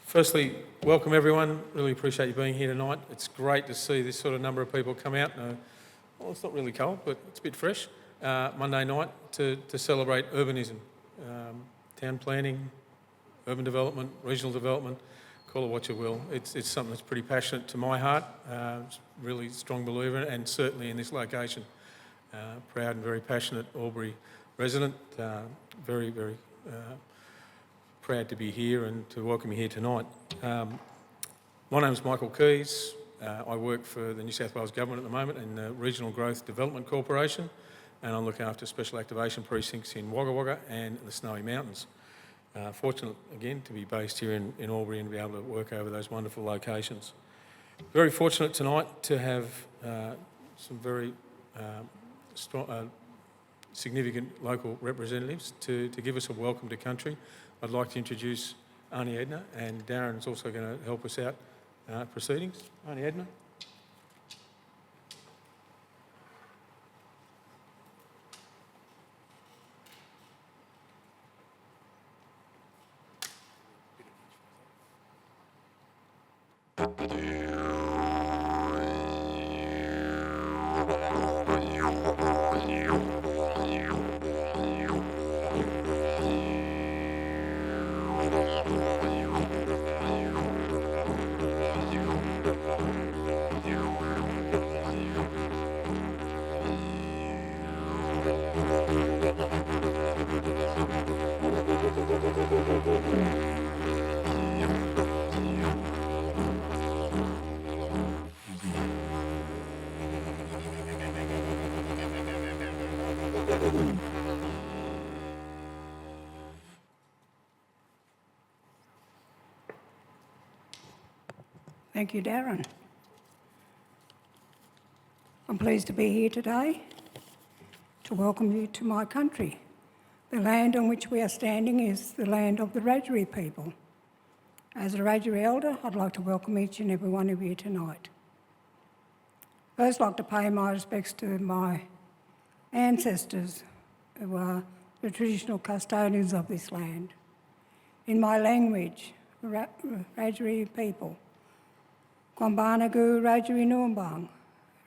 Firstly, welcome everyone. Really appreciate you being here tonight. It's great to see this sort of number of people come out. Well, it's not really cold, but it's a bit fresh. Monday night to celebrate urbanism, town planning, urban development, regional development, call it what you will. It's something that's pretty passionate to my heart. Really strong believer in it, and certainly in this location. Proud and very passionate Albury resident. Very proud to be here and to welcome you here tonight. My name's Michael Keys. I work for the New South Wales Government at the moment in the Regional Growth Development Corporation, and I'm looking after special activation precincts in Wagga Wagga and the Snowy Mountains. Fortunate again to be based here in Albury and to be able to work over those wonderful locations. Very fortunate tonight to have some very strong, significant local representatives to give us a welcome to country. I'd like to introduce Aunty Edna, and Darren's also going to help us out proceedings. Aunty Edna. Thank you, Darren. I'm pleased to be here today to welcome you to my country. The land on which we are standing is the land of the Wiradjuri people. As a Wiradjuri elder, I'd like to welcome each and every one of you tonight. First, I'd like to pay my respects to my ancestors who are the traditional custodians of this land. In my language, Wiradjuri people, Kwambanagu Wiradjuri Noombang,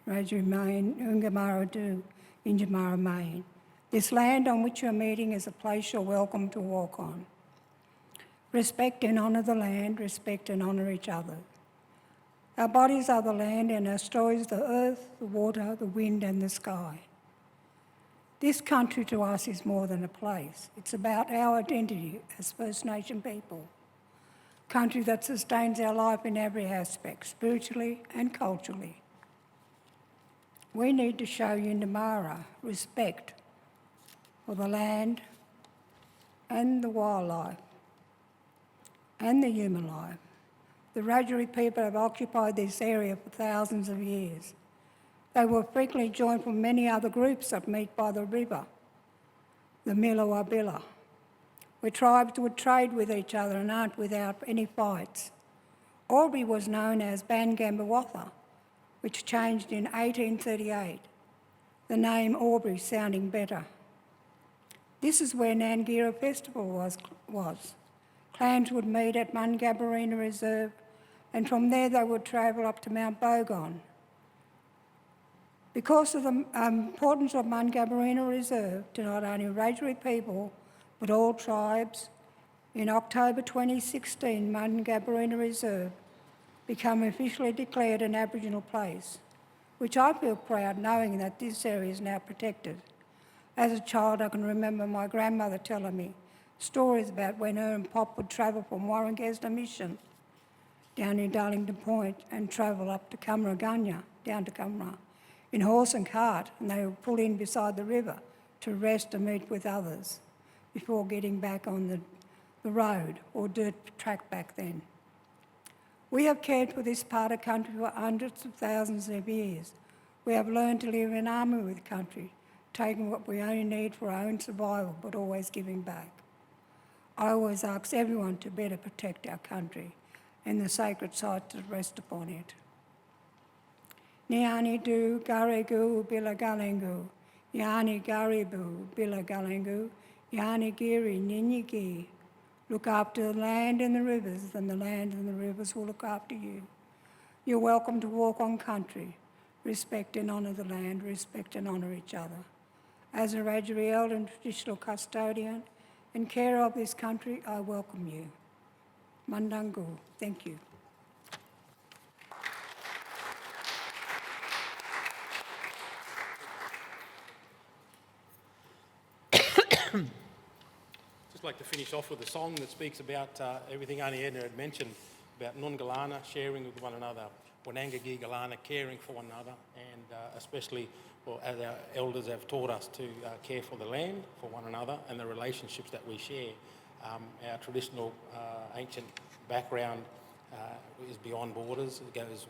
Wiradjuri Main, Ungamara Du, Injamara Main. This land on which you're meeting is a place you're welcome to walk on. Respect and honour the land, respect and honour each other. Our bodies are the land and our stories the earth, the water, the wind and the sky. This country to us is more than a place. It's about our identity as First Nation people. Country that sustains our life in every aspect, spiritually and culturally. We need to show Yindamara respect for the land and the wildlife and the human life. The Wiradjuri people have occupied this area for thousands of years. They were frequently joined from many other groups that meet by the river, the Millawabilla, where tribes would trade with each other and aren't without any fights. Albury was known as Bangambawatha, which changed in 1838, the name Albury sounding better. This is where Nangira Festival was. Clans would meet at Mungabarina Reserve, and from there they would travel up to Mount Bogon. Because of the importance of Mungabarina Reserve to not only Wiradjuri people, but all tribes, in October 2016, Mungabarina Reserve became officially declared an Aboriginal place, which I feel proud knowing that this area is now protected. As a child, I can remember my grandmother telling me stories about when her and Pop would travel from Warrengesna Mission down in Darlington Point and travel up to Cumraganya, down to Cumra, in horse and cart, and they would pull in beside the river to rest and meet with others before getting back on the road or dirt track back then. We have cared for this part of country for hundreds of thousands of years. We have learned to live in harmony with country, taking what we only need for our own survival, but always giving back. I always ask everyone to better protect our country and the sacred sites that rest upon it. Niani du garegu bila galengu, Yani garibu bila galengu, Yani giri ninyigi, Look after the land and the rivers, and the land and the rivers will look after you. You're welcome to walk on country. Respect and honour the land, respect and honour each other. As a Wiradjuri elder and traditional custodian and carer of this country, I welcome you. Mandangu, thank you. Just like to finish off with a song that speaks about everything Auntie Edna had mentioned about Nungalana, sharing with one another, Wodonga Gigalana, caring for one another, and especially, well, as our elders have taught us to care for the land, for one another, and the relationships that we share. Our traditional ancient background is beyond borders. It goes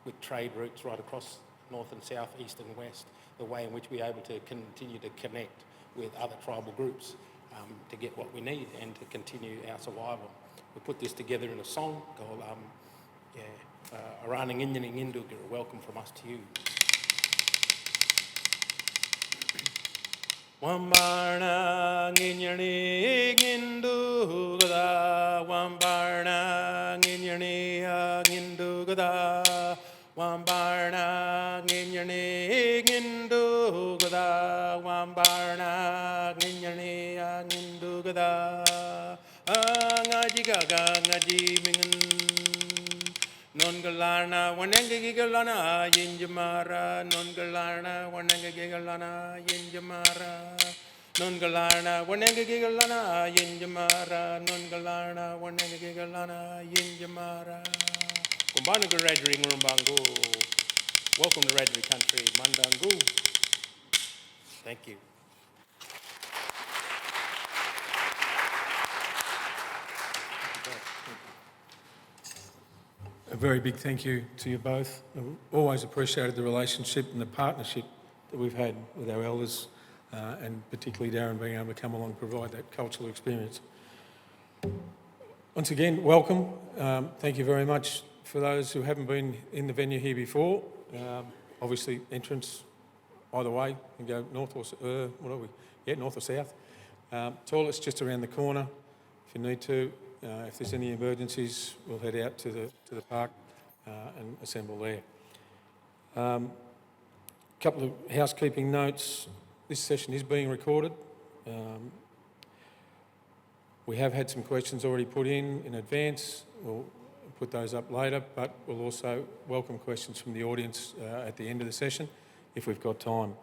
with trade routes right across north and south, east and west, the way in which we're able to continue to connect with other tribal groups to get what we need and to continue our survival. We put this together in a song called Araning Inyaning Induga, a welcome from us to you. Wambarna Inyaning Induga, Wambarna Inyaning Induga, Wambarna Inyaning Induga, Wambarna Inyaning Induga, Ngaji Gaga Ngaji Mingan, Nongalana Wodonga Gigalana Yinjamara, Nongalana Wodonga Gigalana Yinjamara, Nongalana Wodonga Gigalana Yinjamara, Nongalana Wodonga Gigalana Yinjamara. Kumbana Wiradjuri Ngurumbangu. Welcome to Wiradjuri country, Mandangu. Thank you. A very big thank you to you both. I've always appreciated the relationship and the partnership that we've had with our elders, and particularly Darren being able to come along and provide that cultural experience. Once again, welcome. Thank you very much. For those who haven't been in the venue here before, obviously entrance either way, you can go north or north or south. Toilets just around the corner if you need to. If there's any emergencies, we'll head out to the park and assemble there. Couple of housekeeping notes. This session is being recorded. We have had some questions already put in advance. We'll put those up later, but we'll also welcome questions from the audience at the end of the session if we've got time.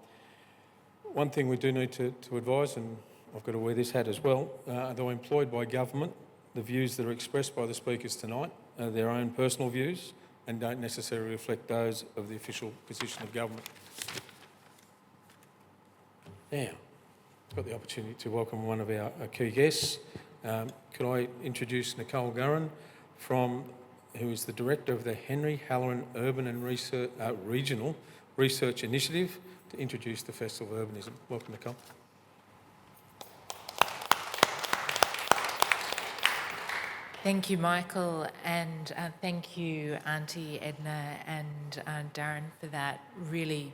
One thing we do need to advise, and I've got to wear this hat as well, though employed by government, the views that are expressed by the speakers tonight are their own personal views and don't necessarily reflect those of the official position of government. Now, I've got the opportunity to welcome one of our key guests. Could I introduce Nicole Gurran, who is the Director of the Henry Halloran Urban and Regional Research Initiative, to introduce the Festival of Urbanism. Welcome, Nicole. Thank you, Michael, and thank you, Auntie Edna and Darren, for that really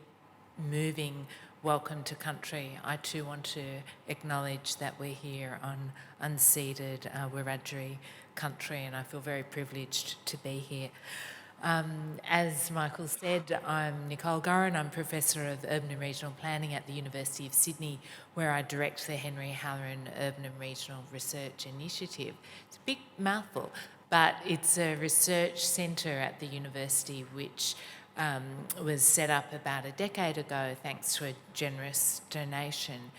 moving welcome to country. I too want to acknowledge that we're here on unceded Wiradjuri country, and I feel very privileged to be here. As Michael said, I'm Nicole Gurran. I'm Professor of Urban and Regional Planning at the University of Sydney, where I direct the Henry Halloran Urban and Regional Research Initiative. It's a big mouthful, but it's a research centre at the university which was set up about a decade ago thanks to a generous donation.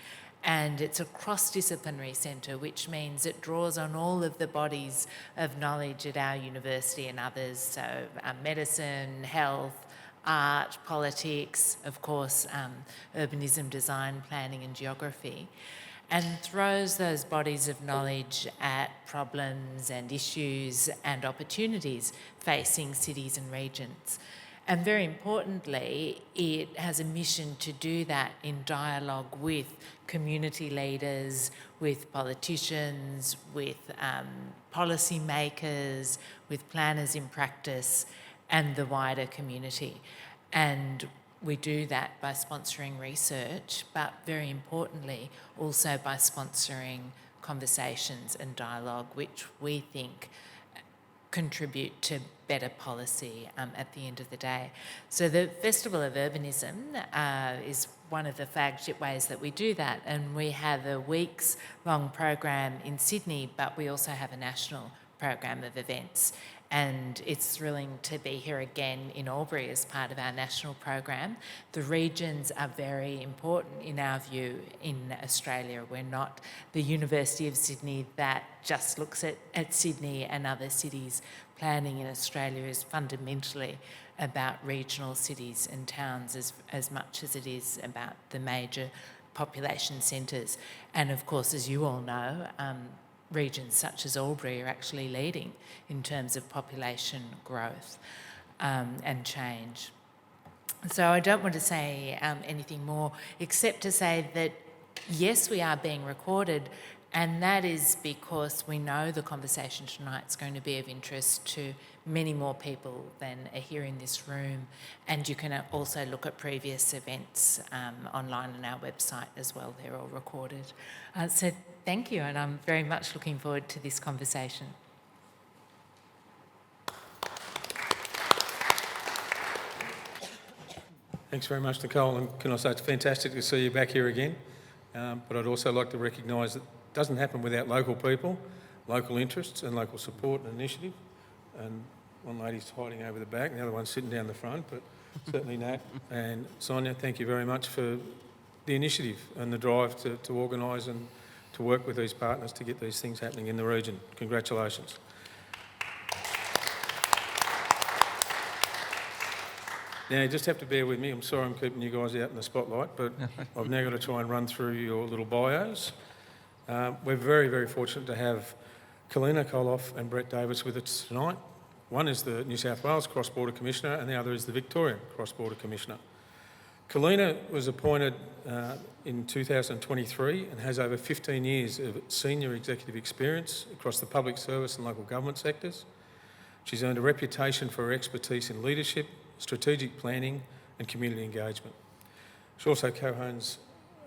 And it's a cross-disciplinary centre, which means it draws on all of the bodies of knowledge at our university and others, so medicine, health, art, politics, of course, urbanism, design, planning and geography, and throws those bodies of knowledge at problems and issues and opportunities facing cities and regions. And very importantly, it has a mission to do that in dialogue with community leaders, with politicians, with policy makers, with planners in practice, and the wider community. And we do that by sponsoring research, but very importantly, also by sponsoring conversations and dialogue, which we think contribute to better policy at the end of the day. So the Festival of Urbanism is one of the flagship ways that we do that, and we have a weeks-long program in Sydney, but we also have a national program of events. And it's thrilling to be here again in Albury as part of our national program. The regions are very important in our view in Australia. We're not the University of Sydney that just looks at Sydney and other cities. Planning in Australia is fundamentally about regional cities and towns as much as it is about the major population centres. And of course, as you all know, regions such as Albury are actually leading in terms of population growth and change. So I don't want to say anything more except to say that yes, we are being recorded, and that is because we know the conversation tonight is going to be of interest to many more people than are here in this room. And you can also look at previous events online on our website as well. They're all recorded. So thank you, and I'm very much looking forward to this conversation. Thanks very much, Nicole. And can I say it's fantastic to see you back here again. But I'd also like to recognise that it doesn't happen without local people, local interests and local support and initiative. And one lady's hiding over the back, and the other one's sitting down the front, but certainly Nat and Sonia, thank you very much for the initiative and the drive to organise and to work with these partners to get these things happening in the region. Congratulations. Now, you just have to bear with me. I'm sorry I'm keeping you guys out in the spotlight, but I've now got to try and run through your little bios. We're very, very fortunate to have Kalina Koloff and Brett Davis with us tonight. One is the New South Wales Cross-Border Commissioner and the other is the Victorian Cross-Border Commissioner. Kalina was appointed in 2023 and has over 15 years of senior executive experience across the public service and local government sectors. She's earned a reputation for her expertise in leadership, strategic planning and community engagement. She also co-owns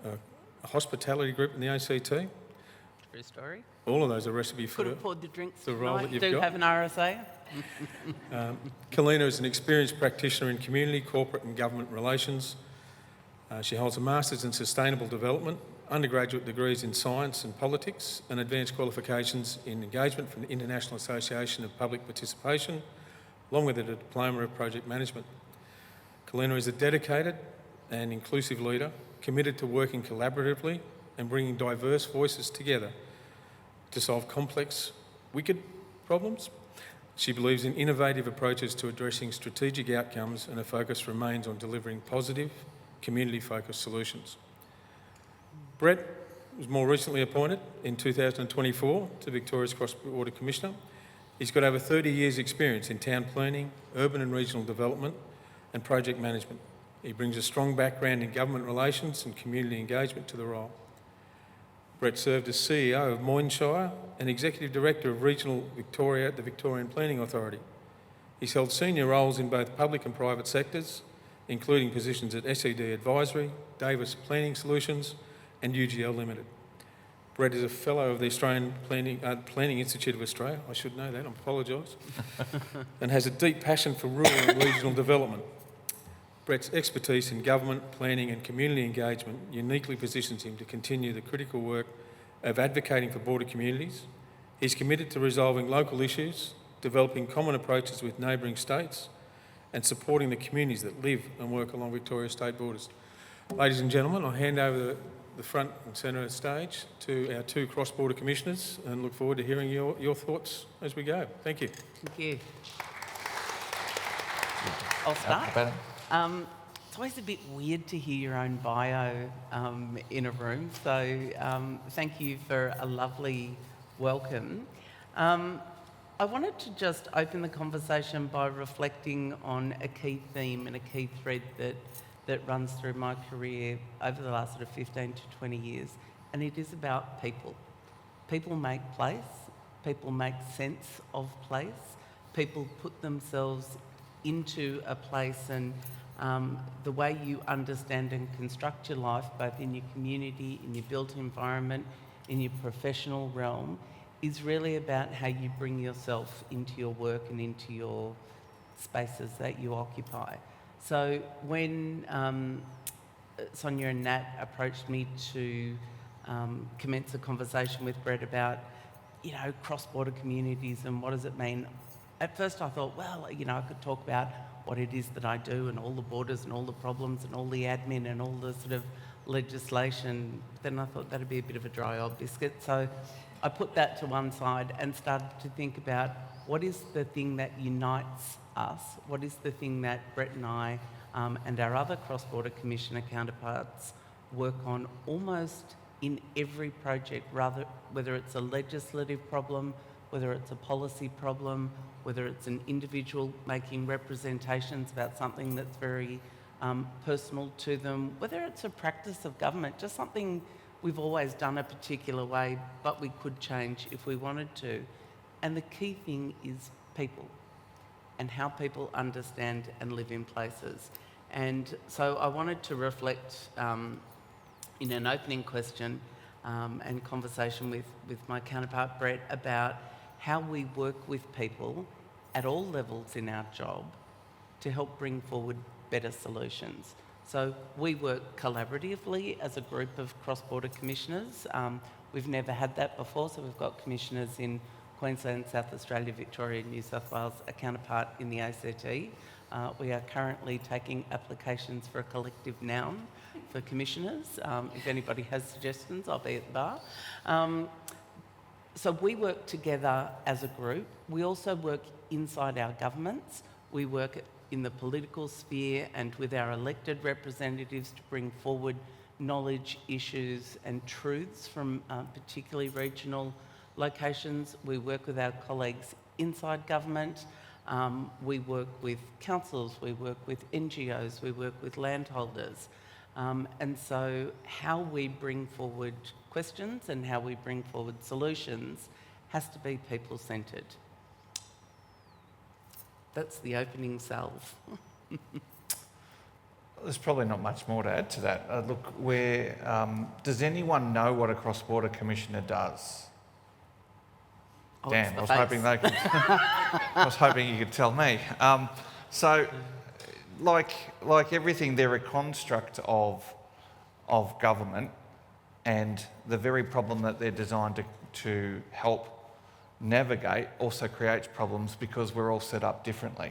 a hospitality group in the ACT. True story. All of those are recipe for Could afford the drinks the role that you've do got. have an RSA. Kalina is an experienced practitioner in community, corporate and government relations. She holds a Master's in Sustainable Development, undergraduate degrees in Science and Politics and advanced qualifications in engagement from the International Association of Public Participation, along with a Diploma of Project Management. Kalina is a dedicated and inclusive leader, committed to working collaboratively and bringing diverse voices together to solve complex, wicked problems. She believes in innovative approaches to addressing strategic outcomes, and her focus remains on delivering positive, community-focused solutions. Brett was more recently appointed in 2024 to Victoria's Cross-Border Commissioner. He's got over 30 years' experience in town planning, urban and regional development and project management. He brings a strong background in government relations and community engagement to the role. Brett served as CEO of Moynshire and Executive Director of Regional Victoria at the Victorian Planning Authority. He's held senior roles in both public and private sectors, including positions at SED Advisory, Davis Planning Solutions and UGL Limited. Brett is a fellow of the Australian Planning Institute of Australia, I should know that, I apologise, and has a deep passion for rural and regional development. Brett's expertise in government, planning and community engagement uniquely positions him to continue the critical work of advocating for border communities. He's committed to resolving local issues, developing common approaches with neighbouring states and supporting the communities that live and work along Victoria's state borders. Ladies and gentlemen, I hand over the front and centre of the stage to our two cross-border commissioners and look forward to hearing your thoughts as we go. Thank you. Thank you. I'll start. It's always a bit weird to hear your own bio in a room, so thank you for a lovely welcome. I wanted to just open the conversation by reflecting on a key theme and a key thread that runs through my career over the last sort of 15 to 20 years, and it is about people. People make place, people make sense of place, people put themselves into a place, and the way you understand and construct your life, both in your community, in your built environment, in your professional realm, is really about how you bring yourself into your work and into your spaces that you occupy. So when Sonia and Nat approached me to commence a conversation with Brett about, you know, cross-border communities and what does it mean, at first I thought, well, you know, I could talk about what it is that I do and all the borders and all the problems and all the admin and all the sort of legislation. Then I thought that'd be a bit of a dry old biscuit. So I put that to one side and started to think about what is the thing that unites us, what is the thing that Brett and I and our other cross-border commissioner counterparts work on almost in every project, whether it's a legislative problem, whether it's a policy problem, whether it's an individual making representations about something that's very personal to them, whether it's a practice of government, just something we've always done a particular way, but we could change if we wanted to. And the key thing is people and how people understand and live in places. And so I wanted to reflect in an opening question and conversation with my counterpart Brett about how we work with people at all levels in our job to help bring forward better solutions. So we work collaboratively as a group of cross-border commissioners. We've never had that before, so we've got commissioners in Queensland, South Australia, Victoria, New South Wales, a counterpart in the ACT. We are currently taking applications for a collective noun for commissioners. If anybody has suggestions, I'll be at the bar. So we work together as a group. We also work inside our governments. We work in the political sphere and with our elected representatives to bring forward knowledge, issues and truths from particularly regional locations. We work with our colleagues inside government. We work with councils, we work with NGOs, we work with landholders. And so how we bring forward questions and how we bring forward solutions has to be people-centred. That's the opening salve. There's probably not much more to add to that. Does anyone know what a cross-border commissioner does? Oh, Dan, I was hoping they could. I was hoping you could tell me. So, like everything, they're a construct of government, and the very problem that they're designed to help navigate also creates problems because we're all set up differently.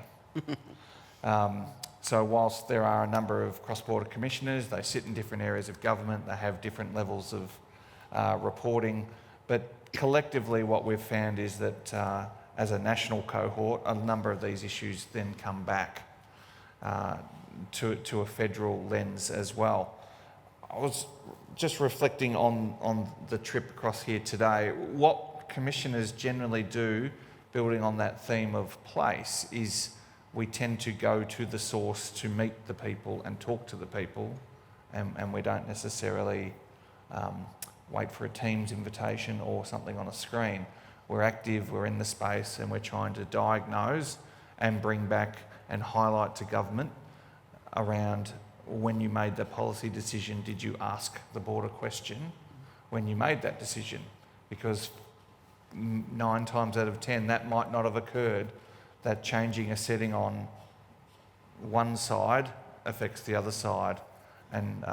So whilst there are a number of cross-border commissioners, they sit in different areas of government, they have different levels of reporting, but collectively what we've found is that as a national cohort, a number of these issues then come back to a federal lens as well. I was just reflecting on the trip across here today. What commissioners generally do, building on that theme of place, is we tend to go to the source to meet the people and talk to the people, and we don't necessarily wait for a Teams invitation or something on a screen. We're active, we're in the space, and we're trying to diagnose and bring back and highlight to government around when you made the policy decision, did you ask the board a question when you made that decision? Because 9 times out of 10, that might not have occurred, that changing a setting on one side affects the other side. And,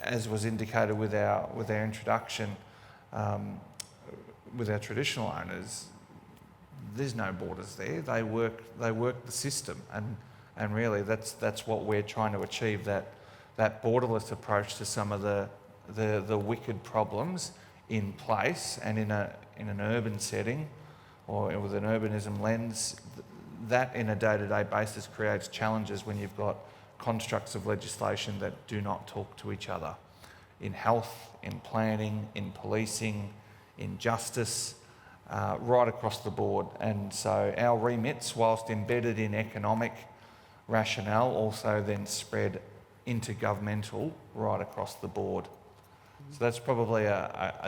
as was indicated with our introduction, with our traditional owners, there's no borders there. They work the system, and really that's what we're trying to achieve, that borderless approach to some of the wicked problems in place and in an urban setting or with an urbanism lens. That in a day-to-day basis creates challenges when you've got constructs of legislation that do not talk to each other in health, in planning, in policing, in justice, right across the board. And so our remits, whilst embedded in economic rationale, also then spread intergovernmental right across the board. So that's probably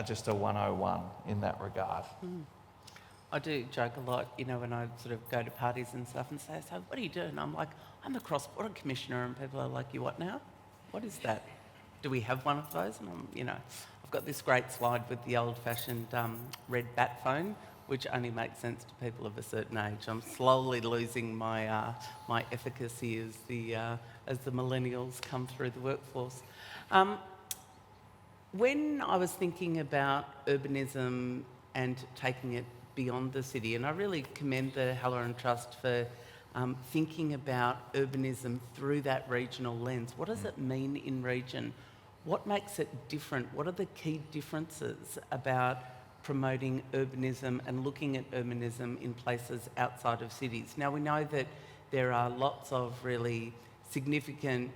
just a 101 in that regard. I do joke a lot, when I sort of go to parties and stuff and say, so what do you do? And I'm like, I'm a cross-border commissioner, and people are like, you what now? What is that? do we have one of those? And I've got this great slide with the old-fashioned red bat phone, which only makes sense to people of a certain age. I'm slowly losing my my efficacy as the millennials come through the workforce. When I was thinking about urbanism and taking it beyond the city, and I really commend the Halloran Trust for thinking about urbanism through that regional lens. What does it mean in region? What makes it different? What are the key differences about promoting urbanism and looking at urbanism in places outside of cities? Now, we know that there are lots of really significant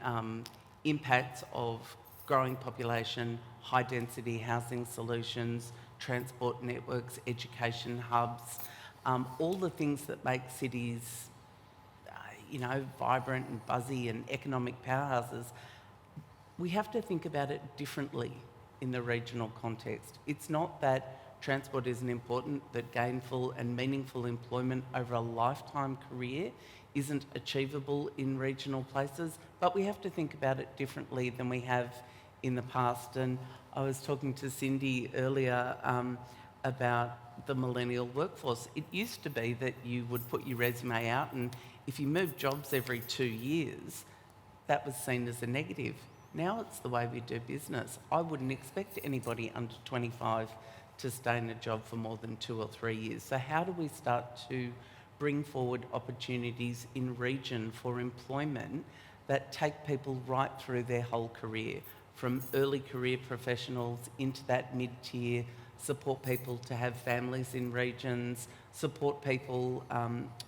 impacts of growing population, high density housing solutions, transport networks, education hubs, all the things that make cities vibrant and buzzy and economic powerhouses. We have to think about it differently in the regional context. It's not that transport isn't important, that gainful and meaningful employment over a lifetime career isn't achievable in regional places, but we have to think about it differently than we have in the past. And I was talking to Cindy earlier about the millennial workforce. It used to be that you would put your resume out, and if you moved jobs every 2 years, that was seen as a negative. Now it's the way we do business. I wouldn't expect anybody under 25 to stay in a job for more than 2 or 3 years. So how do we start to bring forward opportunities in region for employment that take people right through their whole career, from early career professionals into that mid-tier, support people to have families in regions, support people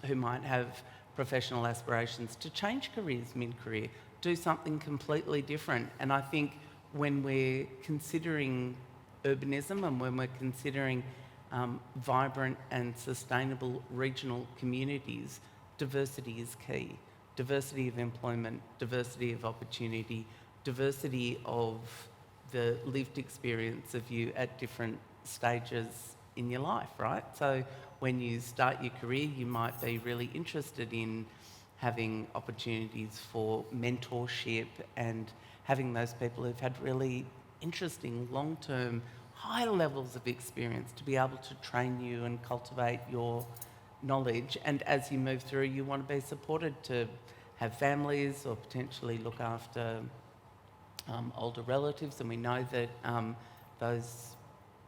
who might have professional aspirations to change careers mid-career, do something completely different. And I think when we're considering urbanism and when we're considering vibrant and sustainable regional communities, diversity is key. Diversity of employment, diversity of opportunity, diversity of the lived experience of you at different stages in your life, right? So when you start your career, you might be really interested in having opportunities for mentorship and having those people who've had really interesting, long-term, high levels of experience to be able to train you and cultivate your knowledge. And as you move through, you want to be supported to have families or potentially look after older relatives. And we know that those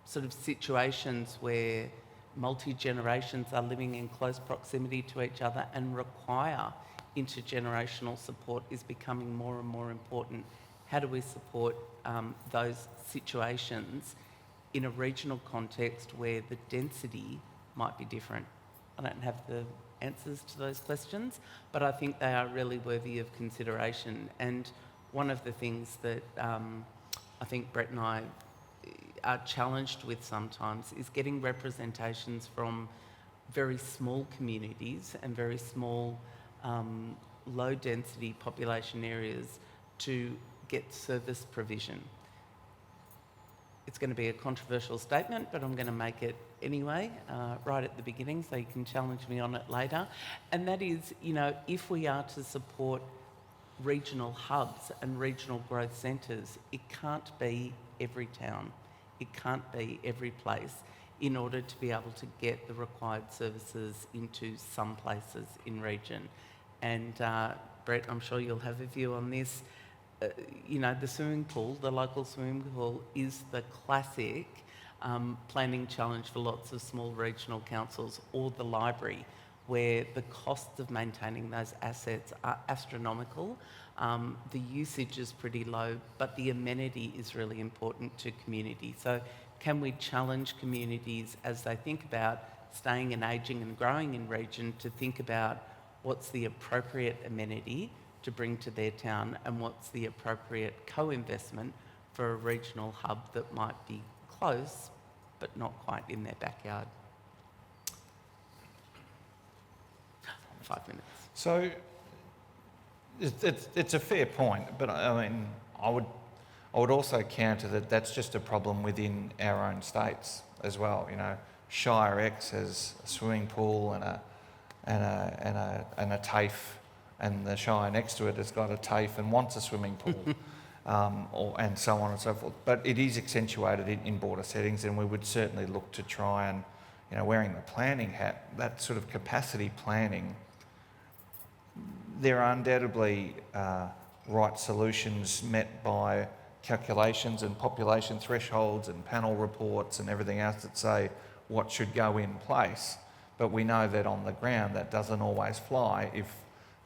sort of situations where multi-generations are living in close proximity to each other and require intergenerational support is becoming more and more important. How do we support those situations in a regional context where the density might be different? I don't have the answers to those questions, but I think they are really worthy of consideration. And one of the things that I think Brett and I are challenged with sometimes is getting representations from very small communities and very small low density population areas to get service provision. It's going to be a controversial statement, but I'm going to make it anyway, right at the beginning, so you can challenge me on it later. And that is, if we are to support regional hubs and regional growth centres, it can't be every town. It can't be every place in order to be able to get the required services into some places in region. And Brett, I'm sure you'll have a view on this. The swimming pool, the local swimming pool, is the classic planning challenge for lots of small regional councils, or the library, where the costs of maintaining those assets are astronomical. The usage is pretty low, but the amenity is really important to community. So can we challenge communities as they think about staying and ageing and growing in region to think about what's the appropriate amenity to bring to their town and what's the appropriate co-investment for a regional hub that might be close but not quite in their backyard. 5 minutes. So it's a fair point, but I mean, I would also counter that that's just a problem within our own states as well. Shire X has a swimming pool and a TAFE, and the shire next to it has got a TAFE and wants a swimming pool. and so on and so forth. But it is accentuated in border settings, and we would certainly look to try and, wearing the planning hat, that sort of capacity planning, there are undoubtedly right solutions met by calculations and population thresholds and panel reports and everything else that say what should go in place. But we know that on the ground that doesn't always fly if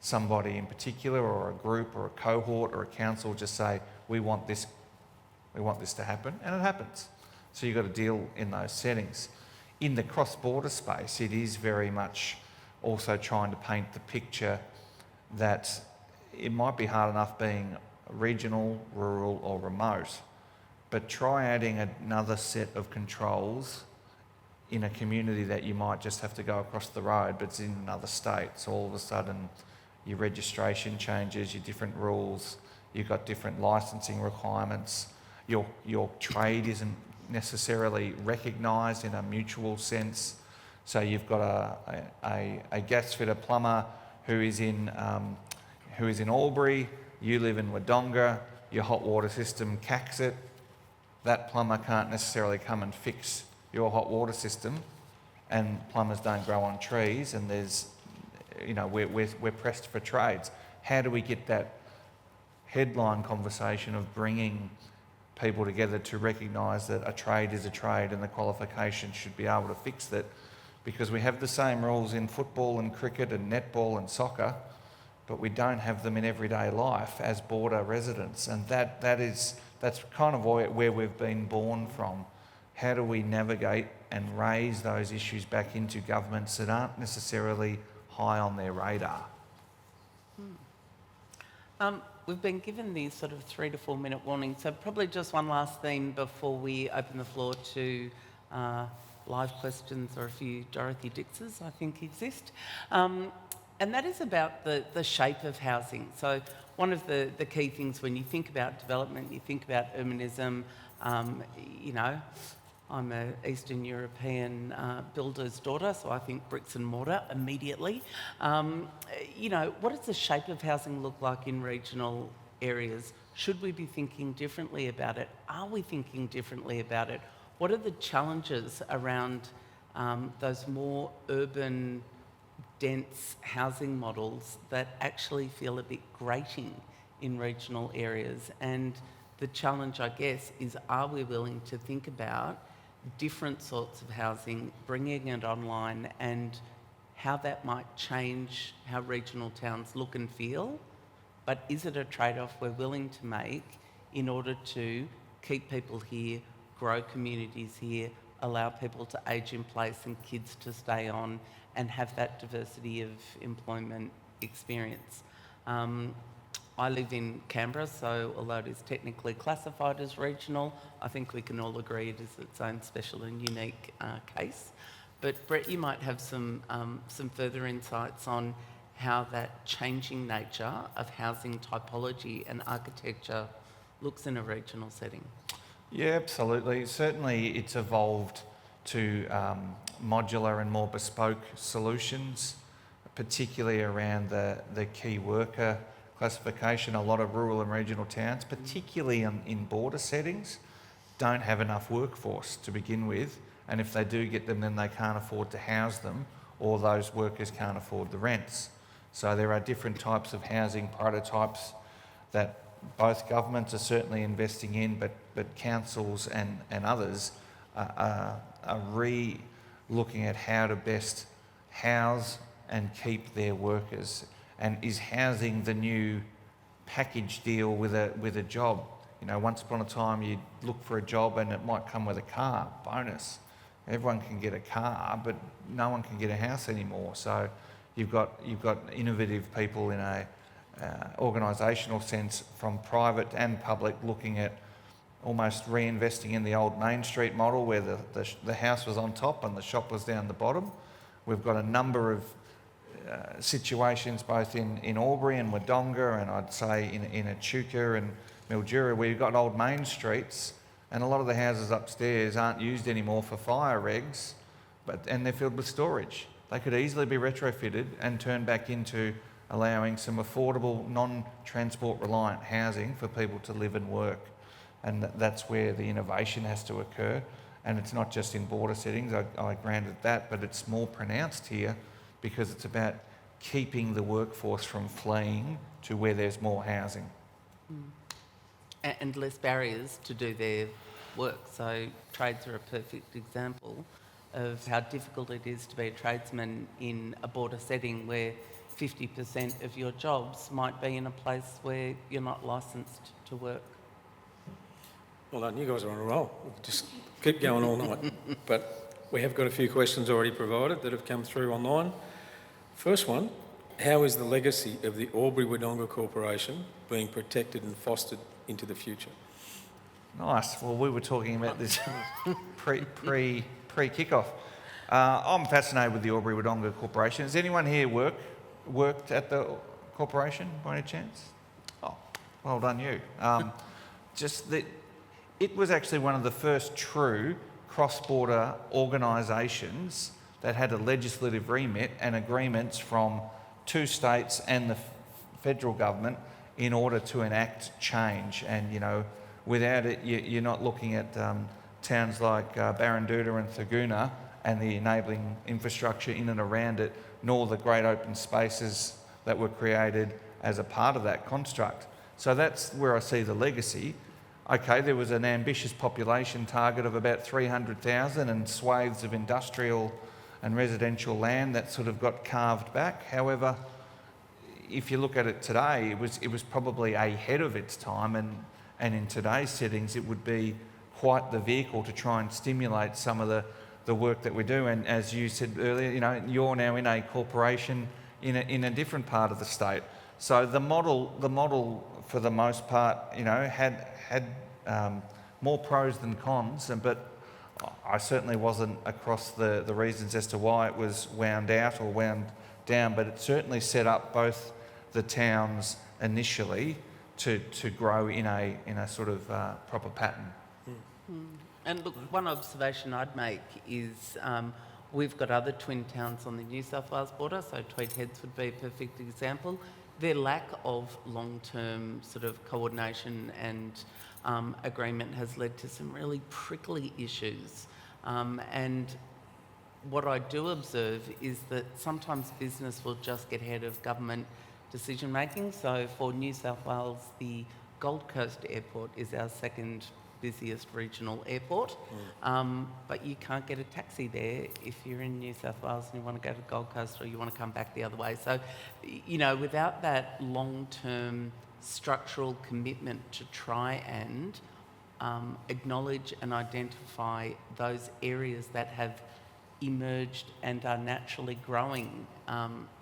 somebody in particular or a group or a cohort or a council just say, we want this to happen, and it happens. So you've got to deal in those settings. In the cross-border space, it is very much also trying to paint the picture that it might be hard enough being regional, rural or remote, but try adding another set of controls in a community that you might just have to go across the road, but it's in another state. So all of a sudden your registration changes, your different rules, you've got different licensing requirements, your trade isn't necessarily recognised in a mutual sense. So you've got a gas fitter plumber who is in Albury, you live in Wodonga, your hot water system cacks it. That plumber can't necessarily come and fix your hot water system, and plumbers don't grow on trees, and there's, we're pressed for trades. How do we get that headline conversation of bringing people together to recognise that a trade is a trade and the qualifications should be able to fix that? Because we have the same rules in football and cricket and netball and soccer, but we don't have them in everyday life as border residents, and that's kind of where we've been born from. How do we navigate and raise those issues back into governments that aren't necessarily high on their radar? We've been given these sort of 3 to 4 minute warnings, so probably just one last thing before we open the floor to live questions, or a few Dorothy Dixes I think exist. And that is about the shape of housing. So one of the key things when you think about development, you think about urbanism, I'm an Eastern European builder's daughter, so I think bricks and mortar immediately. What does the shape of housing look like in regional areas? Should we be thinking differently about it? Are we thinking differently about it? What are the challenges around those more urban, dense housing models that actually feel a bit grating in regional areas? And the challenge, I guess, is are we willing to think about different sorts of housing, bringing it online, and how that might change how regional towns look and feel? But is it a trade-off we're willing to make in order to keep people here, grow communities here, allow people to age in place and kids to stay on, and have that diversity of employment experience? I live in Canberra, so although it is technically classified as regional, I think we can all agree it is its own special and unique case. But Brett, you might have some further insights on how that changing nature of housing typology and architecture looks in a regional setting. Yeah, absolutely. Certainly it's evolved to modular and more bespoke solutions, particularly around the key worker classification. A lot of rural and regional towns, particularly in border settings, don't have enough workforce to begin with, and if they do get them, then they can't afford to house them, or those workers can't afford the rents. So there are different types of housing prototypes that both governments are certainly investing in, but councils and others are re-looking at how to best house and keep their workers. And is housing the new package deal with a job? Once upon a time you'd look for a job and it might come with a car, bonus. Everyone can get a car, but no one can get a house anymore. So you've got innovative people in a organisational sense, from private and public, looking at almost reinvesting in the old Main Street model where the house was on top and the shop was down the bottom. We've got a number of situations both in Albury and Wodonga, and I'd say in Echuca and Mildura, where you've got old main streets and a lot of the houses upstairs aren't used anymore for fire regs, and they're filled with storage. They could easily be retrofitted and turned back into allowing some affordable, non-transport reliant housing for people to live and work. And that's where the innovation has to occur. And it's not just in border settings, I granted that, but it's more pronounced here because it's about keeping the workforce from fleeing to where there's more housing. And less barriers to do their work. So trades are a perfect example of how difficult it is to be a tradesman in a border setting where 50% of your jobs might be in a place where you're not licensed to work. Well done, you guys are on a roll. We'll just keep going all night. But we have got a few questions already provided that have come through online. First one, how is the legacy of the Albury-Wodonga Corporation being protected and fostered into the future? Nice. Well, we were talking about this pre-kickoff. I'm fascinated with the Albury-Wodonga Corporation. Has anyone here worked at the corporation by any chance? Oh, well done you. It was actually one of the first true cross-border organisations that had a legislative remit and agreements from 2 states and the federal government in order to enact change. And, you know, without it, you're not looking at towns like Barranduda and Thurgoona and the enabling infrastructure in and around it, nor the great open spaces that were created as a part of that construct. So that's where I see the legacy. Okay, there was an ambitious population target of about 300,000 and swathes of industrial and residential land that sort of got carved back. However, if you look at it today, it was probably ahead of its time, and in today's settings it would be quite the vehicle to try and stimulate some of the work that we do. And as you said earlier, you know, you're now in a corporation in a different part of the state. So the model for the most part, you know, had more pros than cons, but I certainly wasn't across the reasons as to why it was wound out or wound down, but it certainly set up both the towns initially to grow in a sort of proper pattern. And look, one observation I'd make is we've got other twin towns on the New South Wales border, so Tweed Heads would be a perfect example. Their lack of long-term sort of coordination and agreement has led to some really prickly issues. And what I do observe is that sometimes business will just get ahead of government decision making. So for New South Wales, the Gold Coast Airport is our second busiest regional airport, but you can't get a taxi there if you're in New South Wales and you want to go to Gold Coast or you want to come back the other way. So, you know, without that long-term structural commitment to try and acknowledge and identify those areas that have emerged and are naturally growing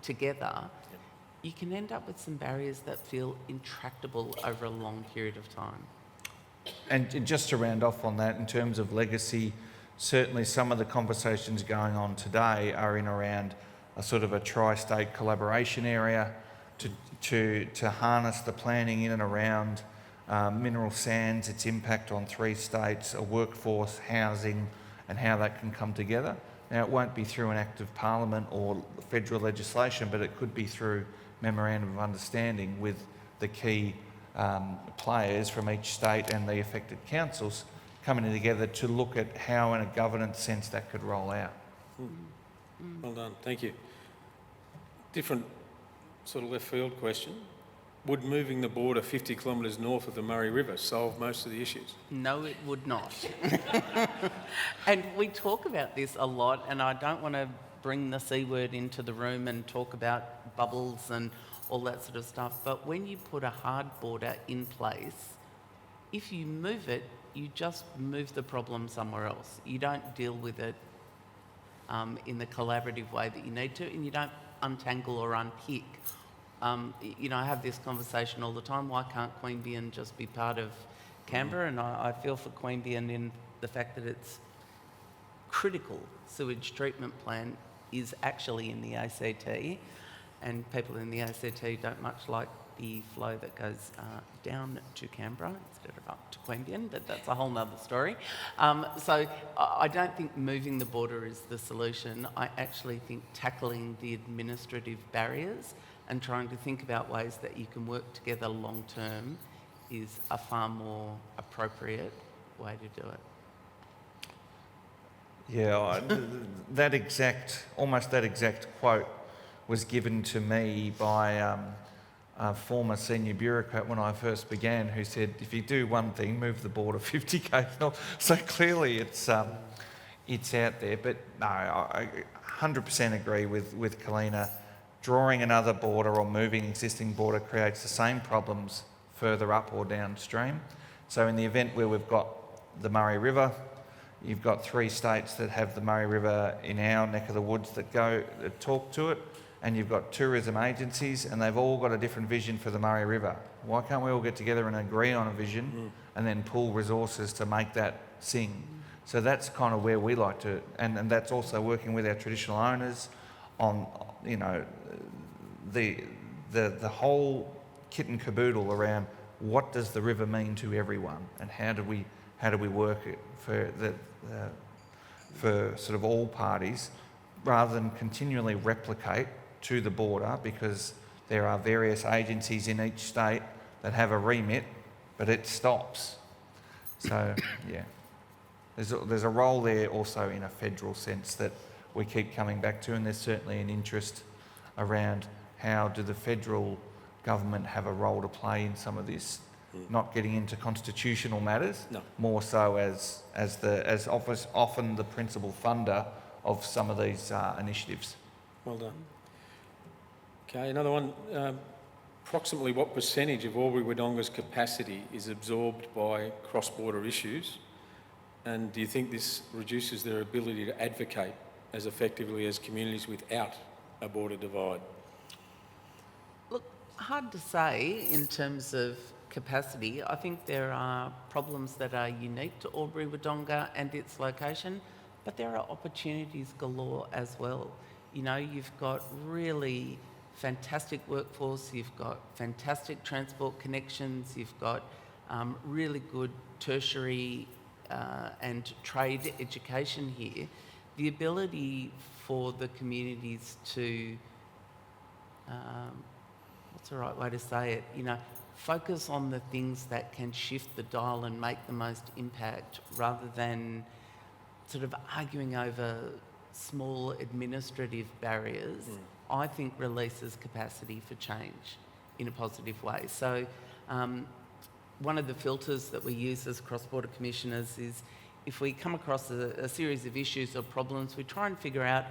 together, you can end up with some barriers that feel intractable over a long period of time. And just to round off on that, in terms of legacy, certainly some of the conversations going on today are in around a sort of a tri-state collaboration area to harness the planning in and around mineral sands, its impact on 3 states, a workforce, housing, and how that can come together. Now, it won't be through an act of parliament or federal legislation, but it could be through memorandum of understanding with the key players from each state and the affected councils coming together to look at how, in a governance sense, that could roll out. Well done, thank you. Different sort of left field question. Would moving the border 50 kilometres north of the Murray River solve most of the issues? No, it would not. And we talk about this a lot, and I don't want to bring the C word into the room and talk about bubbles and all that sort of stuff, but when you put a hard border in place, if you move it, you just move the problem somewhere else. You don't deal with it in the collaborative way that you need to, and you don't untangle or unpick. You know, I have this conversation all the time, why can't Queanbeyan just be part of Canberra? And I feel for Queanbeyan in the fact that its critical sewage treatment plant is actually in the ACT, and people in the ACT don't much like the flow that goes down to Canberra instead of up to Queanbeyan, but that's a whole nother story. So I don't think moving the border is the solution. I actually think tackling the administrative barriers and trying to think about ways that you can work together long term is a far more appropriate way to do it. Yeah, almost that exact quote was given to me by a former senior bureaucrat when I first began, who said, if you do one thing, move the border 50k north. So clearly it's out there. But no, I 100% agree with Kalina. Drawing another border or moving existing border creates the same problems further up or downstream. So in the event where we've got the Murray River, you've got 3 states that have the Murray River in our neck of the woods that talk to it, and you've got tourism agencies, and they've all got a different vision for the Murray River. Why can't we all get together and agree on a vision and then pool resources to make that sing? So that's kind of where we like to, and that's also working with our traditional owners on, you know, the whole kit and caboodle around what does the river mean to everyone, and how do we work it for sort of all parties, rather than continually replicate to the border, because there are various agencies in each state that have a remit, but it stops. So yeah, there's a role there also in a federal sense that we keep coming back to, and there's certainly an interest around how do the federal government have a role to play in some of this, not getting into constitutional matters, more so as often the principal funder of some of these initiatives. Well done. Okay, another one. Approximately what percentage of Albury-Wodonga's capacity is absorbed by cross-border issues? And do you think this reduces their ability to advocate as effectively as communities without a border divide? Look, hard to say in terms of capacity. I think there are problems that are unique to Albury-Wodonga and its location, but there are opportunities galore as well. You know, you've got really fantastic workforce, you've got fantastic transport connections, you've got really good tertiary and trade education here. The ability for the communities to, what's the right way to say it, you know, focus on the things that can shift the dial and make the most impact, rather than sort of arguing over small administrative barriers, I think releases capacity for change in a positive way. So one of the filters that we use as cross-border commissioners is, if we come across a series of issues or problems, we try and figure out,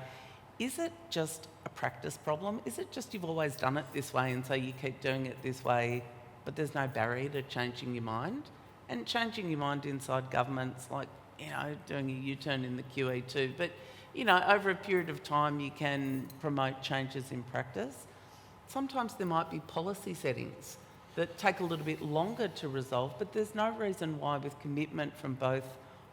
is it just a practice problem? Is it just you've always done it this way and so you keep doing it this way, but there's no barrier to changing your mind? And changing your mind inside government's like, you know, doing a U-turn in the QE2. But, you know, over a period of time, you can promote changes in practice. Sometimes there might be policy settings that take a little bit longer to resolve, but there's no reason why, with commitment from both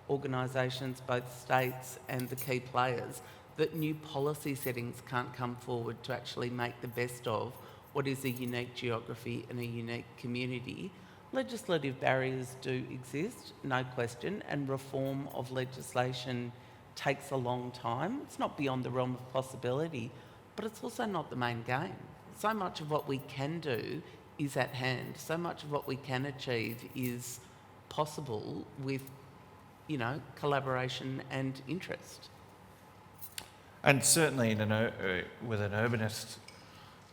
organisations, both states and the key players, that new policy settings can't come forward to actually make the best of what is a unique geography and a unique community. Legislative barriers do exist, no question, and reform of legislation takes a long time. It's not beyond the realm of possibility, but it's also not the main game. So much of what we can do is at hand. So much of what we can achieve is possible with, you know, collaboration and interest. And certainly with an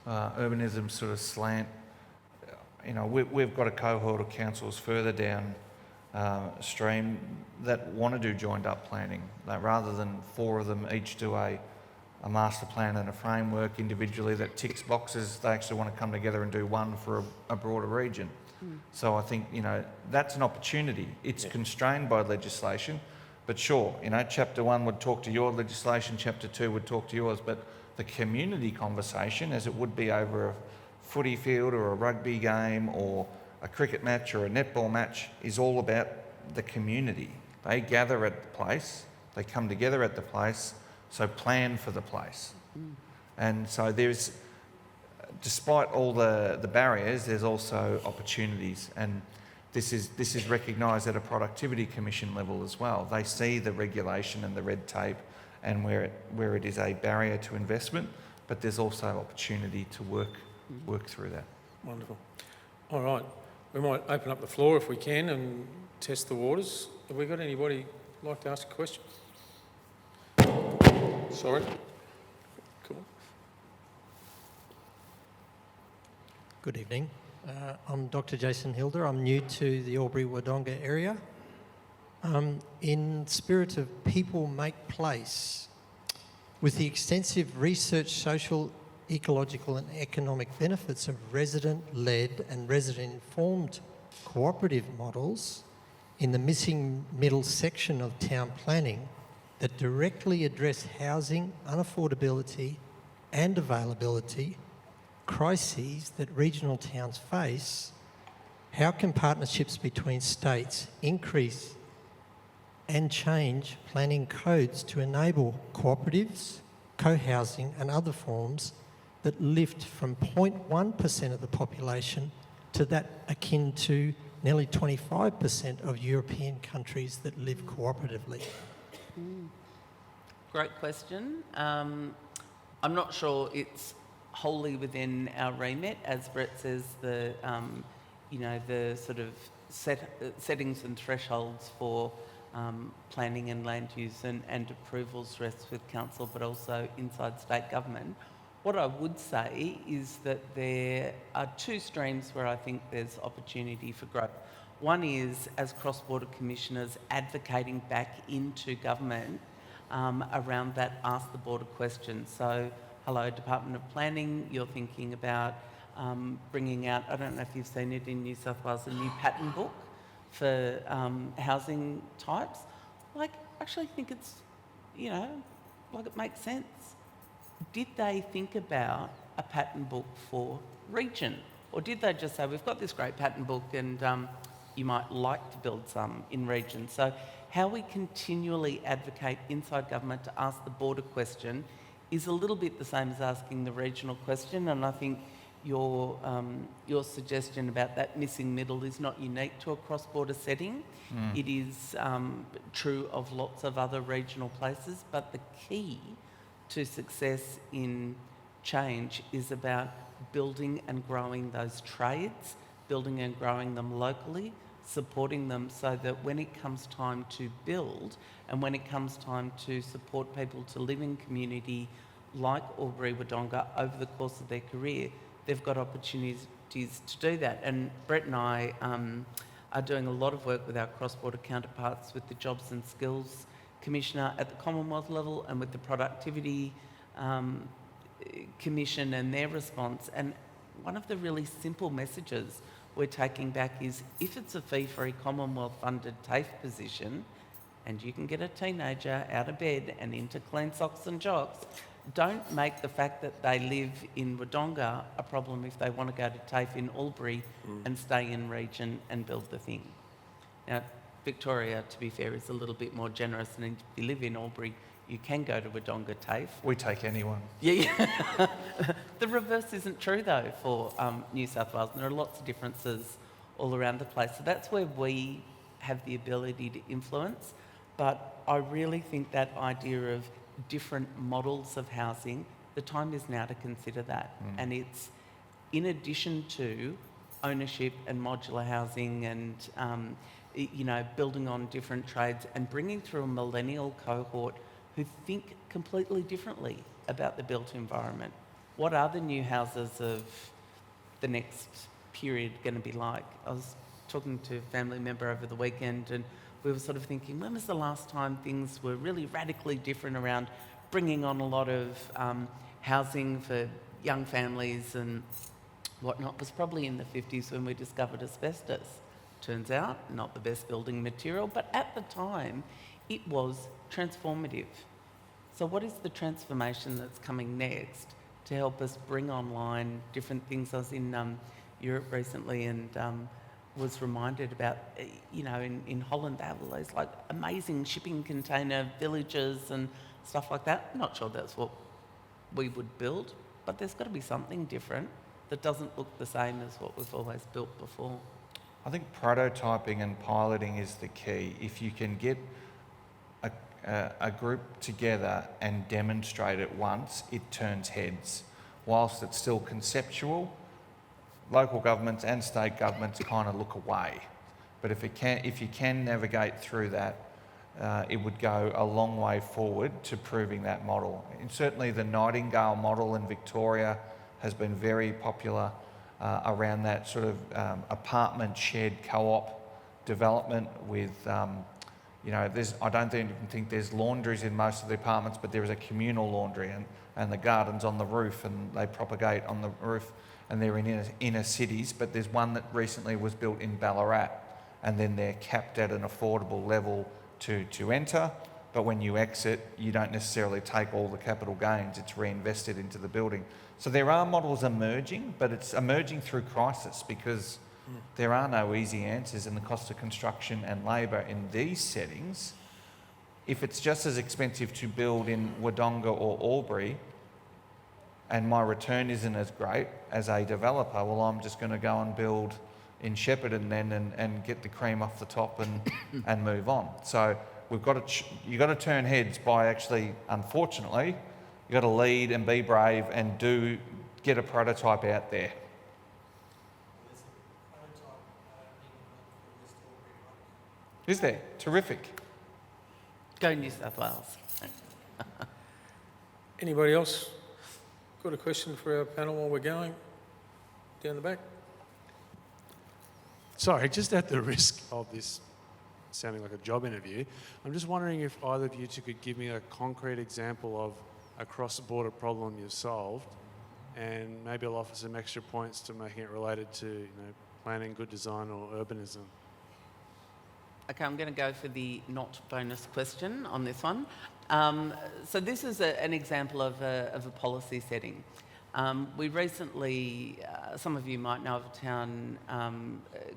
urbanism sort of slant, you know, we've got a cohort of councils further down stream that want to do joined up planning. That rather than 4 of them each do a master plan and a framework individually that ticks boxes, they actually want to come together and do one for a broader region. So I think, you know, that's an opportunity. It's constrained by legislation, but sure, you know, chapter 1 would talk to your legislation, chapter 2 would talk to yours, but the community conversation, as it would be over a footy field or a rugby game or a cricket match or a netball match, is all about the community. They gather at the place, they come together at the place, so plan for the place. And so there's, despite all the barriers, there's also opportunities, and this is recognised at a productivity commission level as well. They see the regulation and the red tape and where it is a barrier to investment, but there's also opportunity to work work through that. Wonderful. All right. We might open up the floor if we can and test the waters. Have we got anybody like to ask a question? Sorry. Cool. Good evening. I'm Dr. Jason Hilder. I'm new to the Albury-Wodonga area. In spirit of people make place, with the extensive research, social, ecological and economic benefits of resident-led and resident-informed cooperative models in the missing middle section of town planning that directly address housing, unaffordability and availability, crises that regional towns face, how can partnerships between states increase and change planning codes to enable cooperatives, co-housing and other forms that lift from 0.1% of the population to that akin to nearly 25% of European countries that live cooperatively? Great question. I'm not sure it's wholly within our remit. As Brett says, the sort of settings and thresholds for planning and land use and approvals rests with council, but also inside state government. What I would say is that there are two streams where I think there's opportunity for growth. One is, as cross-border commissioners, advocating back into government around that ask the border question. So, hello, Department of Planning, you're thinking about bringing out, I don't know if you've seen it in New South Wales, a new pattern book for housing types. Like, I actually think it's, like it makes sense. Did they think about a pattern book for region? Or did they just say, we've got this great pattern book and you might like to build some in region? So how we continually advocate inside government to ask the border question is a little bit the same as asking the regional question, and I think your suggestion about that missing middle is not unique to a cross-border setting. It is true of lots of other regional places, but the key to success in change is about building and growing those trades, building and growing them locally, supporting them so that when it comes time to build and when it comes time to support people to live in community like Albury-Wodonga over the course of their career, they've got opportunities to do that. And Brett and I are doing a lot of work with our cross-border counterparts, with the Jobs and Skills Commissioner at the Commonwealth level and with the Productivity Commission and their response. And one of the really simple messages we're taking back is, if it's a fee-free Commonwealth-funded TAFE position and you can get a teenager out of bed and into clean socks and jocks, don't make the fact that they live in Wodonga a problem if they want to go to TAFE in Albury and stay in region and build the thing. Now, Victoria, to be fair, is a little bit more generous, and if you live in Albury, you can go to Wodonga TAFE. We take anyone. Yeah. The reverse isn't true, though, for New South Wales. And there are lots of differences all around the place. So that's where we have the ability to influence. But I really think that idea of different models of housing, the time is now to consider that. And it's in addition to ownership and modular housing and building on different trades and bringing through a millennial cohort who think completely differently about the built environment. What are the new houses of the next period going to be like? I was talking to a family member over the weekend and we were sort of thinking, when was the last time things were really radically different around bringing on a lot of housing for young families and whatnot? It was probably in the 50s when we discovered asbestos. Turns out, not the best building material, but at the time, it was transformative. So what is the transformation that's coming next to help us bring online different things? I was in Europe recently and was reminded about, in Holland, they have all those like amazing shipping container villages and stuff like that. I'm not sure that's what we would build, but there's got to be something different that doesn't look the same as what we've always built before. I think prototyping and piloting is the key. If you can get a group together and demonstrate it once, it turns heads. Whilst it's still conceptual, local governments and state governments kind of look away. But if you can navigate through that, it would go a long way forward to proving that model. And certainly the Nightingale model in Victoria has been very popular around that sort of apartment shed co-op development with, I don't think there's laundries in most of the apartments, but there is a communal laundry and the garden's on the roof and they propagate on the roof and they're in inner cities, but there's one that recently was built in Ballarat and then they're capped at an affordable level to enter, but when you exit, you don't necessarily take all the capital gains, it's reinvested into the building. So there are models emerging, but it's emerging through crisis because there are no easy answers, and the cost of construction and labour in these settings, if it's just as expensive to build in Wodonga or Albury, and my return isn't as great as a developer, well, I'm just going to go and build in Shepparton then and get the cream off the top and move on. So you've got to turn heads by actually, unfortunately, you've got to lead and be brave and get a prototype out there. Is there? Terrific. Go New South Wales. Anybody else got a question for our panel while we're going? Down the back. Sorry, just at the risk of this sounding like a job interview, I'm just wondering if either of you two could give me a concrete example of a cross-border problem you've solved, and maybe I'll offer some extra points to making it related to planning, good design or urbanism. Okay, I'm going to go for the not bonus question on this one. So this is an example of a policy setting. We recently, some of you might know of a town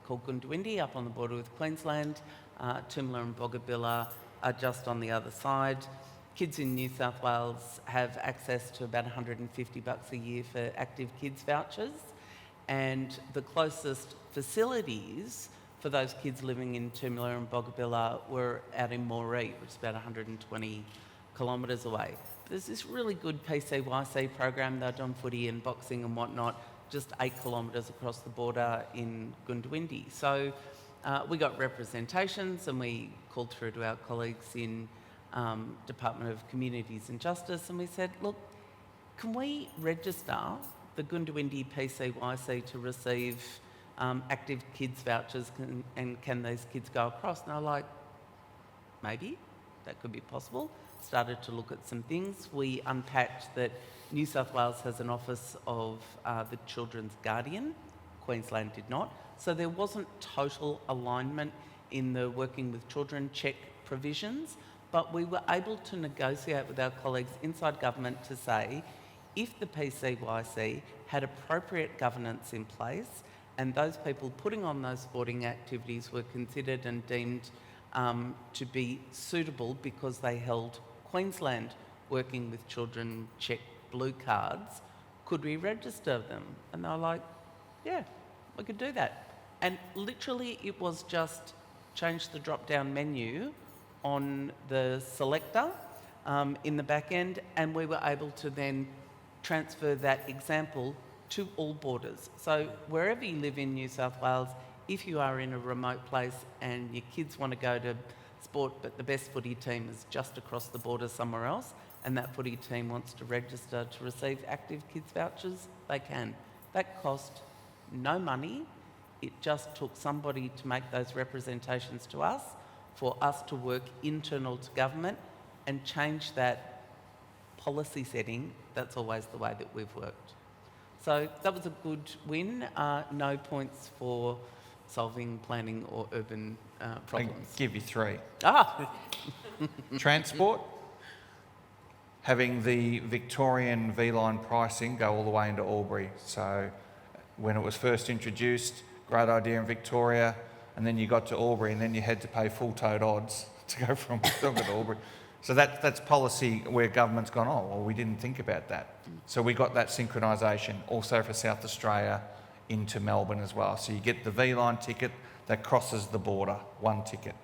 called Goondiwindi up on the border with Queensland. Toomela and Boggabilla are just on the other side. Kids in New South Wales have access to about $150 a year for active kids vouchers, and the closest facilities for those kids living in Toomela and Boggabilla were out in Moree, which is about 120 kilometres away. There's this really good PCYC program. They're doing footy and boxing and whatnot, just 8 kilometres across the border in Goondiwindi. So we got representations and we called through to our colleagues in Department of Communities and Justice, and we said, look, can we register the Goondiwindi PCYC to receive active kids vouchers, and can these kids go across? And they were like, maybe, that could be possible. Started to look at some things. We unpacked that New South Wales has an office of the Children's Guardian. Queensland did not. So there wasn't total alignment in the working with children check provisions, but we were able to negotiate with our colleagues inside government to say, if the PCYC had appropriate governance in place and those people putting on those sporting activities were considered and deemed to be suitable because they held Queensland working with children check blue cards, could we register them? And they were like, yeah, we could do that. And literally it was just change the drop-down menu on the selector in the back end, and we were able to then transfer that example to all borders. So wherever you live in New South Wales, if you are in a remote place and your kids want to go to sport, but the best footy team is just across the border somewhere else, and that footy team wants to register to receive active kids vouchers, they can. That cost no money. It just took somebody to make those representations to us, for us to work internal to government and change that policy setting. That's always the way that we've worked. So that was a good win. No points for solving planning or urban problems. I'll give you 3. Transport, having the Victorian V-line pricing go all the way into Albury. So when it was first introduced, great idea in Victoria, and then you got to Albury and then you had to pay full-toed odds to go from Wodonga to Albury. So that's policy where government's gone, oh, well, we didn't think about that. So we got that synchronisation also for South Australia into Melbourne as well. So you get the V-line ticket that crosses the border, one ticket.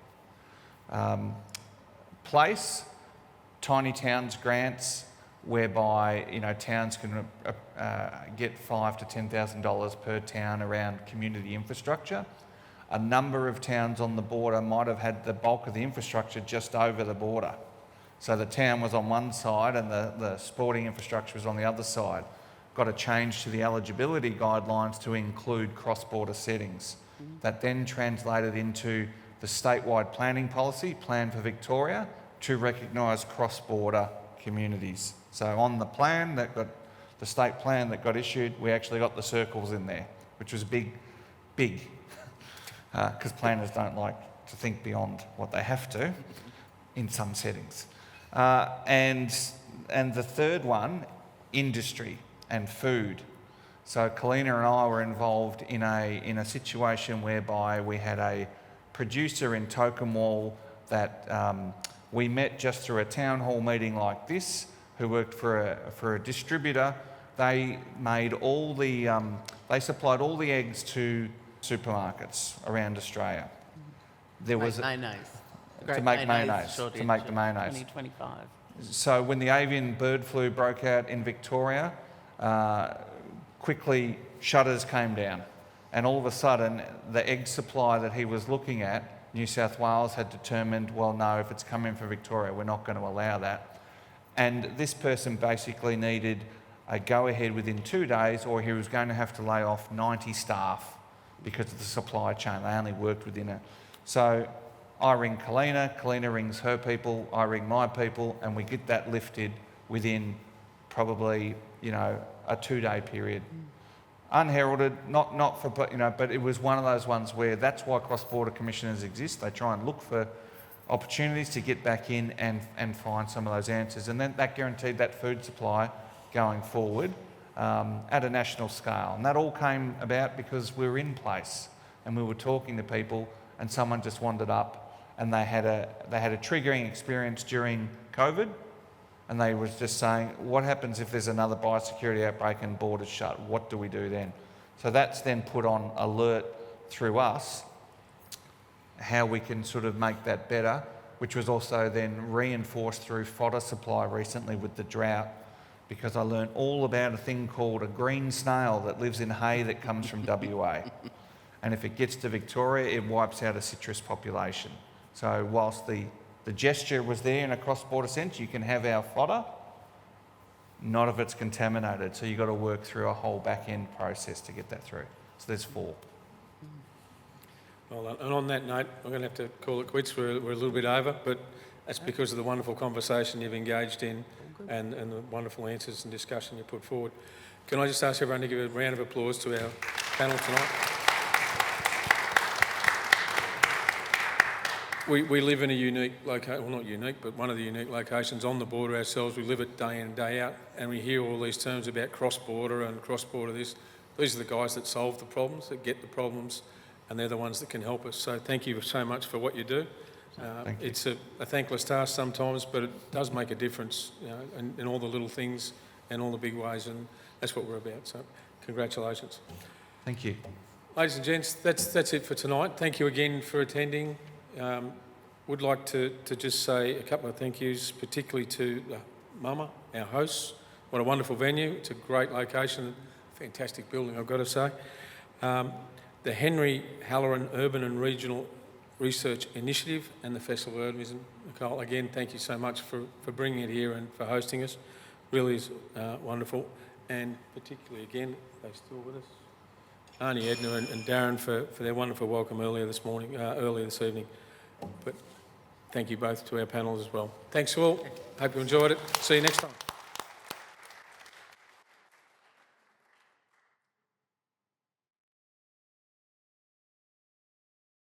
Place, tiny towns grants, whereby, you know, towns can get $5,000 to $10,000 per town around community infrastructure. A number of towns on the border might have had the bulk of the infrastructure just over the border. So the town was on one side and the sporting infrastructure was on the other side. Got a change to the eligibility guidelines to include cross-border settings. That then translated into the statewide planning policy, Plan for Victoria, to recognise cross-border communities. So on the plan that got, the state plan that got issued, we actually got the circles in there, which was big, because planners don't like to think beyond what they have to in some settings. And the third one, industry and food. So Kalina and I were involved in a situation whereby we had a producer in Tokemwal that we met just through a town hall meeting like this, who worked for a distributor. They made all the, they supplied all the eggs to supermarkets around Australia. There was mayonnaise. to make mayonnaise, to make the mayonnaise. 2025. So when the avian bird flu broke out in Victoria, quickly shutters came down, and all of a sudden the egg supply that he was looking at, New South Wales had determined, well, no, if it's coming from Victoria, we're not going to allow that. And this person basically needed a go-ahead within 2 days, or he was going to have to lay off 90 staff because of the supply chain. They only worked within it. So I ring Kalina, Kalina rings her people, I ring my people, and we get that lifted within probably, you know, a 2-day period. Unheralded, not for, you know, but it was one of those ones where that's why cross-border commissioners exist. They try and look for opportunities to get back in and find some of those answers. And then that guaranteed that food supply going forward at a national scale. And that all came about because we were in place and we were talking to people, and someone just wandered up and they had a triggering experience during COVID, and they was just saying, what happens if there's another biosecurity outbreak and borders shut? What do we do then? So that's then put on alert through us how we can sort of make that better, which was also then reinforced through fodder supply recently with the drought, because I learned all about a thing called a green snail that lives in hay that comes from WA. And if it gets to Victoria, it wipes out a citrus population. So whilst the gesture was there in a cross-border sense, you can have our fodder, not if it's contaminated. So you've got to work through a whole back-end process to get that through. So there's 4. Well, and on that note, I'm going to have to call it quits. We're a little bit over, but that's because of the wonderful conversation you've engaged in and the wonderful answers and discussion you put forward. Can I just ask everyone to give a round of applause to our panel tonight? We live in a unique location, well, not unique, but one of the unique locations on the border ourselves. We live it day in and day out, and we hear all these terms about cross-border and cross-border this. These are the guys that solve the problems, that get the problems, and they're the ones that can help us. So thank you so much for what you do. Thank you. It's a thankless task sometimes, but it does make a difference, you know, in all the little things and all the big ways, and that's what we're about. So congratulations. Thank you. Ladies and gents, that's it for tonight. Thank you again for attending. Would like to just say a couple of thank yous, particularly to Mama, our hosts. What a wonderful venue. It's a great location, fantastic building, I've got to say. The Henry Halloran Urban and Regional Research Initiative and the Festival of Urbanism. Nicole, again, thank you so much for bringing it here and for hosting us. Really is wonderful. And particularly, again, are they still with us? Arnie, Edna and Darren for their wonderful welcome earlier this evening. But thank you both to our panel as well. Thanks all. Hope you enjoyed it. See you next time.